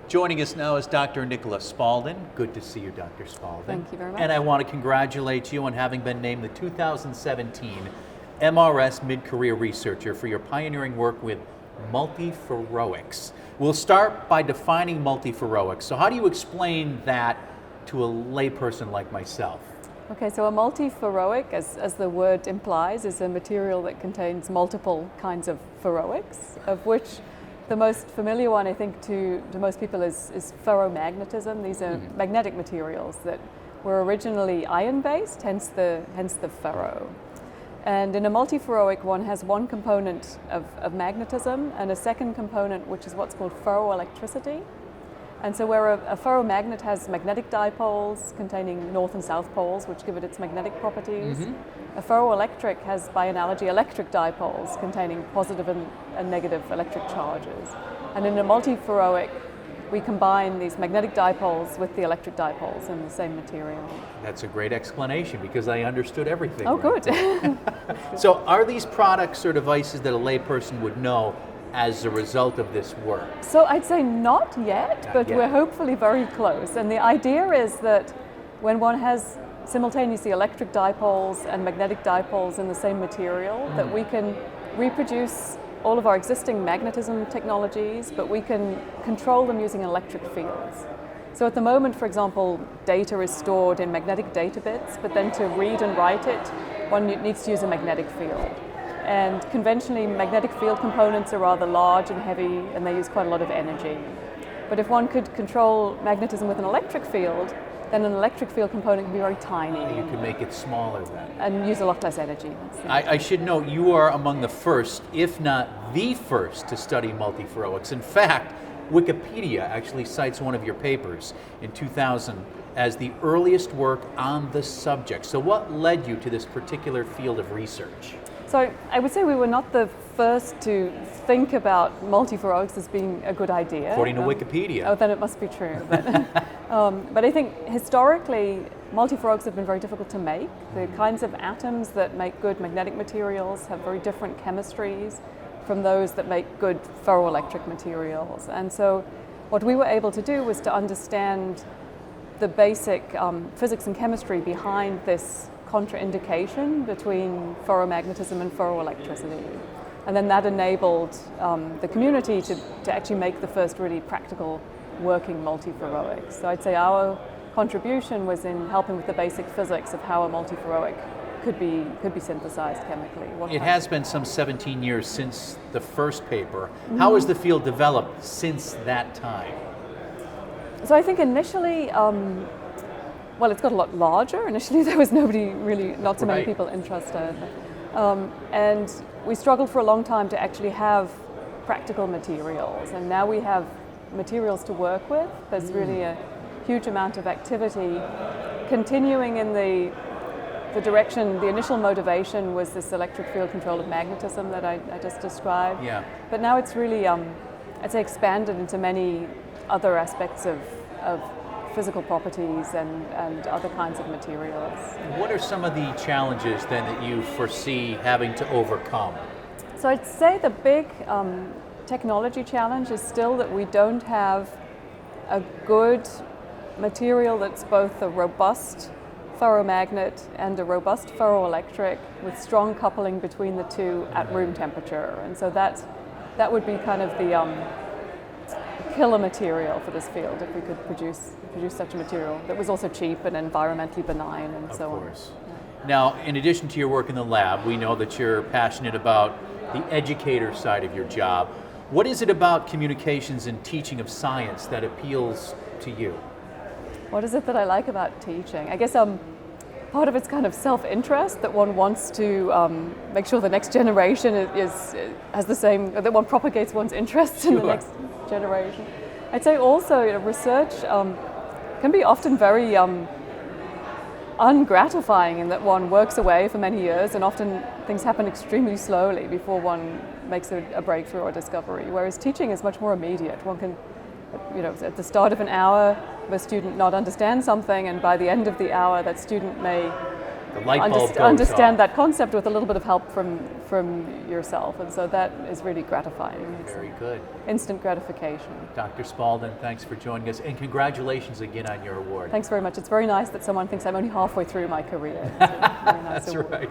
Joining us now is Dr. Nicola Spaldin. Good to see you, Dr. Spaldin. Thank you very much. And I want to congratulate you on having been named the 2017 MRS Mid-Career Researcher for your pioneering work with Multiferroics. We'll start by defining multiferroics. So how do you explain that to a layperson like myself? Okay, so a multiferroic, as the word implies, is a material that contains multiple kinds of ferroics, of which the most familiar one, I think, to most people is ferromagnetism. These are magnetic materials that were originally iron-based, hence the ferro. And in a multiferroic, one has one component of magnetism and a second component, which is what's called ferroelectricity. And so where a ferromagnet has magnetic dipoles containing north and south poles, which give it its magnetic properties, a ferroelectric has, by analogy, electric dipoles containing positive and negative electric charges. And in a multiferroic, we combine these magnetic dipoles with the electric dipoles in the same material. That's a great explanation because I understood everything. Oh, right good. So are these products or devices that a layperson would know as a result of this work? So I'd say not yet, but we're hopefully very close. And the idea is that when one has simultaneously electric dipoles and magnetic dipoles in the same material, that we can reproduce all of our existing magnetism technologies, but we can control them using electric fields. So at the moment, for example, data is stored in magnetic data bits, but then to read and write it, one needs to use a magnetic field. And conventionally, magnetic field components are rather large and heavy, and they use quite a lot of energy. But if one could control magnetism with an electric field, then an electric field component can be very tiny. You can make it smaller then. And use a lot less energy. I should note you are among the first, if not the first, to study multiferroics. In fact, Wikipedia actually cites one of your papers in 2000 as the earliest work on the subject. So what led you to this particular field of research? So I would say we were not the first to think about multiferroics as being a good idea. According to Wikipedia. Oh, then it must be true. But I think historically, multiferroics have been very difficult to make. The kinds of atoms that make good magnetic materials have very different chemistries from those that make good ferroelectric materials. And so what we were able to do was to understand the basic physics and chemistry behind this contraindication between ferromagnetism and ferroelectricity. And then that enabled the community to actually make the first really practical working multiferroics. So I'd say our contribution was in helping with the basic physics of how a multiferroic could be synthesized chemically. It has been some 17 years since the first paper. How has the field developed since that time? So I think initially, well, it's got a lot larger. Initially, there was not so many people interested. And we struggled for a long time to actually have practical materials. And now we have materials to work with. There's really a huge amount of activity continuing in the direction. The initial motivation was this electric field control of magnetism that I just described. Yeah. But now it's really, I'd say, expanded into many other aspects of physical properties and other kinds of materials. What are some of the challenges then that you foresee having to overcome? So I'd say the big technology challenge is still that we don't have a good material that's both a robust ferromagnet and a robust ferroelectric with strong coupling between the two at room temperature. And so that would be kind of the killer material for this field if we could produce such a material that was also cheap and environmentally benign and so on. Of course. Now, in addition to your work in the lab, we know that you're passionate about the educator side of your job. What is it about communications and teaching of science that appeals to you? What is it that I like about teaching? I guess part of it's kind of self-interest, that one wants to make sure the next generation has the same, that one propagates one's interests in the next generation. I'd say also, research can be often very ungratifying in that one works away for many years and often things happen extremely slowly before one makes a breakthrough or discovery, whereas teaching is much more immediate. One can, at the start of an hour, the student not understand something, and by the end of the hour, that student may The light bulb goes understand off. that concept with a little bit of help from yourself, and so that is really gratifying. It's Very good. instant gratification. Dr. Spaldin, thanks for joining us, and congratulations again on your award. Thanks very much. It's very nice that someone thinks I'm only halfway through my career. It's a very nice That's award. right.